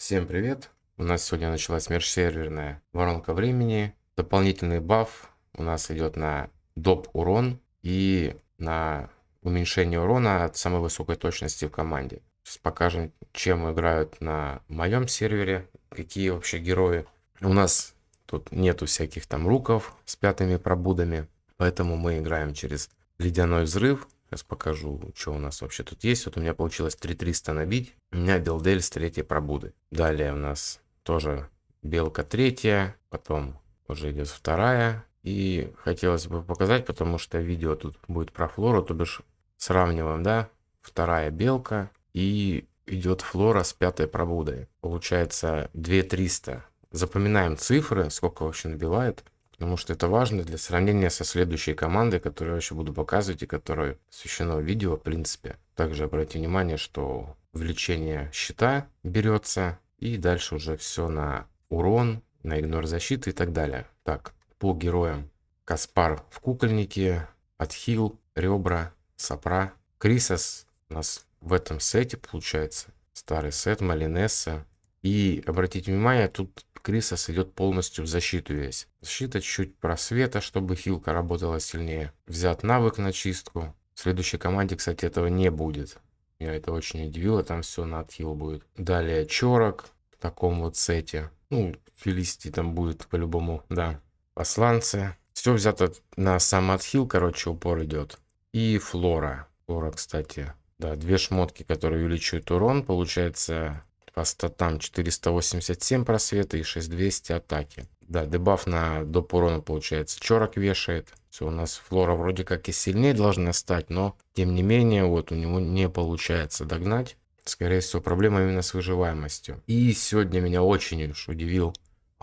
Всем привет! У нас сегодня началась межсерверная воронка времени. Дополнительный баф у нас идет на доп урон и на уменьшение урона от самой высокой точности в команде. Сейчас покажем, чем играют на моем сервере, какие вообще герои. У нас тут нету всяких там руков с пятыми пробудами, поэтому мы играем через ледяной взрыв. Сейчас покажу, что у нас вообще тут есть. Вот у меня получилось 3300 набить. У меня Белдель с третьей пробуды. Далее у нас тоже белка третья. Потом уже идет вторая. И хотелось бы показать, потому что видео тут будет про флору. То бишь сравниваем, да? Вторая белка. И идет флора с пятой пробудой. Получается 2300. Запоминаем цифры, сколько вообще набивает. Потому что это важно для сравнения со следующей командой, которую я еще буду показывать и которой посвящено видео, в принципе. Также обратите внимание, что увеличение щита берется, и дальше уже все на урон, на игнор защиты и так далее. Так, по героям. Каспар в кукольнике, отхил, ребра, сопра. Крисос у нас в этом сете получается. Старый сет, Малинесса. И обратите внимание, тут Крисос идет полностью в защиту весь. Защита чуть просвета, чтобы хилка работала сильнее. Взят навык на чистку. В следующей команде, кстати, этого не будет. Меня это очень удивило, там все на отхил будет. Далее Чорок в таком вот сете. Ну, Фелисити там будет по-любому, да. Посланцы. Все взято на сам отхил, короче, упор идет. И Флора. Флора, кстати, да, две шмотки, которые увеличивают урон, получается... По статам 487 просвета и 6200 атаки. Да, дебаф на доп урона получается. Чорок вешает. Все, у нас Флора вроде как и сильнее должна стать, но тем не менее, вот у него не получается догнать. Скорее всего, проблема именно с выживаемостью. И сегодня меня очень уж удивил.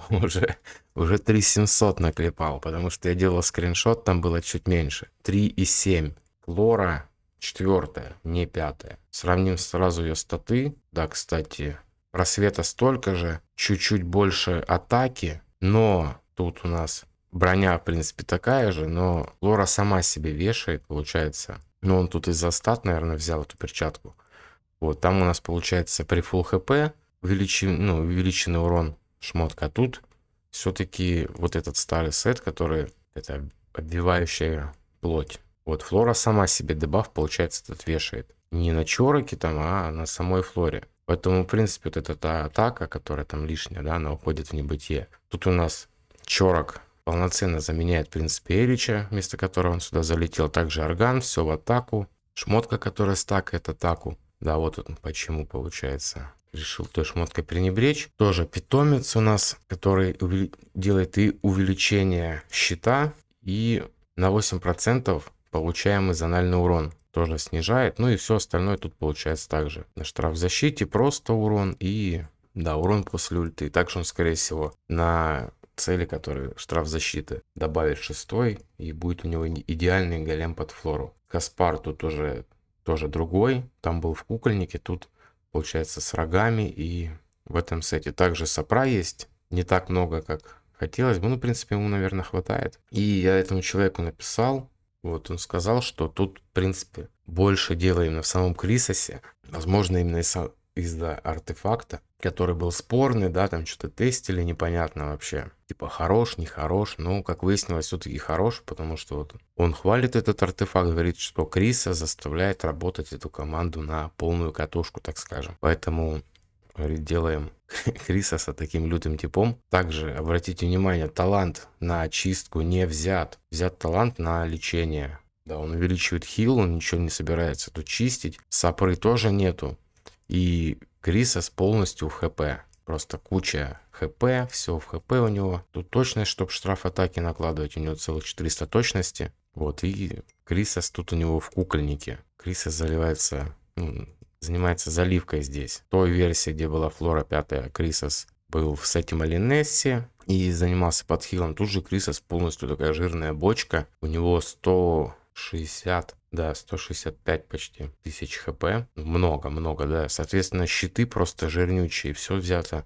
Уже 3700 наклепал, потому что я делал скриншот, там было чуть меньше. 3,7. Флора четвертая, не пятая. Сравним сразу ее статы. Да, кстати, просвета столько же, чуть-чуть больше атаки, но тут у нас броня, в принципе, такая же, но Флора сама себе вешает, получается. Но он тут из-за стат, наверное, взял эту перчатку. Вот, там у нас получается при full хп увеличенный урон шмотка. А тут все-таки вот этот старый сет, который это обвивающая плоть. Вот Флора сама себе дебаф, получается, этот вешает. Не на чороке там, а на самой Флоре. Поэтому, в принципе, вот эта та атака, которая там лишняя, да, она уходит в небытие. Тут у нас чорок полноценно заменяет, в принципе, Эрича, вместо которого он сюда залетел. Также Орган, все в атаку. Шмотка, которая стакает атаку. Да, вот он почему получается. Решил той шмоткой пренебречь. Тоже питомец у нас, который делает и увеличение щита, и на 8% получаемый зональный урон тоже снижает. Ну и все остальное тут получается также. На штраф защите просто урон и, да, урон после ульты. Также он, скорее всего, на цели, которые штраф защиты, добавит шестой, и будет у него идеальный голем под Флору. Каспар тут тоже другой. Там был в кукольнике, тут получается с рогами, и в этом сете также сопра есть. Не так много, как хотелось бы. Ну, в принципе, ему, наверное, хватает. И я этому человеку написал. Вот он сказал, что тут, в принципе, больше дела именно в самом Крисосе. Возможно, именно из-за артефакта, который был спорный, да, там что-то тестили, непонятно вообще. Типа хорош, не хорош. Но, как выяснилось, все-таки хорош, потому что вот он хвалит этот артефакт, говорит, что Криса заставляет работать эту команду на полную катушку, так скажем. Поэтому, говорит, делаем Крисоса таким лютым типом. Также обратите внимание, талант на очистку не взят. Взят талант на лечение. Да, он увеличивает хил, он ничего не собирается тут чистить. Сапры тоже нету. И Крисос полностью в хп. Просто куча хп, все в хп у него. Тут точность, чтобы штраф атаки накладывать, у него целых 400 точности. Вот, и Крисос тут у него в кукольнике. Крисос заливается, занимается заливкой здесь. В той версии, где была Флора 5, Крисос был в сете Малинессе и занимался подхилом. Тут же Крисос полностью такая жирная бочка. У него 160, да, 165 почти тысяч хп. Много, да. Соответственно, щиты просто жирнючие. Все взято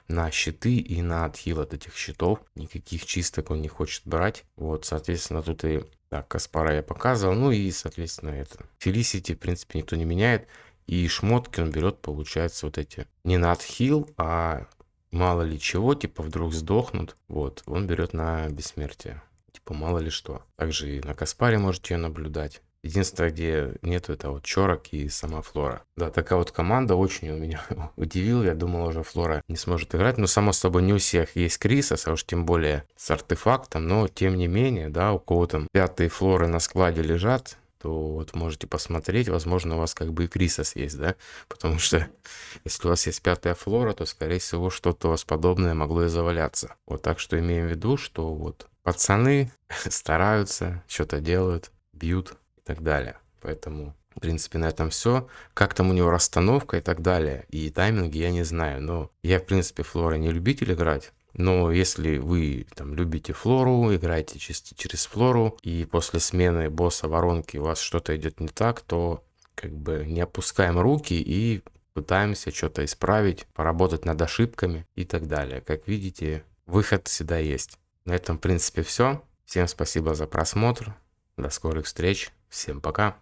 на щиты и на отхил от этих щитов. Никаких чисток он не хочет брать. Вот, соответственно, тут и... Так, Каспара я показывал. Ну и, соответственно, это. Фелисити, в принципе, никто не меняет. И шмотки он берет, получается, вот эти не на отхил, а мало ли чего, типа вдруг сдохнут. Вот, он берет на бессмертие. Типа мало ли что. Также и на Каспаре можете ее наблюдать. Единственное, где нету, это вот Чорок и сама Флора. Да, такая вот команда очень у меня удивила. Я думал, уже Флора не сможет играть. Но, само собой, не у всех есть Крисос, а уж тем более с артефактом. Но, тем не менее, да, у кого там 5-е Флоры на складе лежат, то вот можете посмотреть. Возможно, у вас как бы и Крисос есть, да? Потому что если у вас есть 5-я Флора, то, скорее всего, что-то у вас подобное могло и заваляться. Вот так что имеем в виду, что вот пацаны стараются, что-то делают, бьют и так далее. Поэтому, в принципе, на этом все. Как там у него расстановка и так далее, и тайминги, я не знаю. Но я, в принципе, Флора не любитель играть. Но если вы там любите Флору, играете чисто через Флору, и после смены босса воронки у вас что-то идет не так, то как бы не опускаем руки и пытаемся что-то исправить, поработать над ошибками и так далее. Как видите, выход всегда есть. На этом, в принципе, все. Всем спасибо за просмотр. До скорых встреч. Всем пока.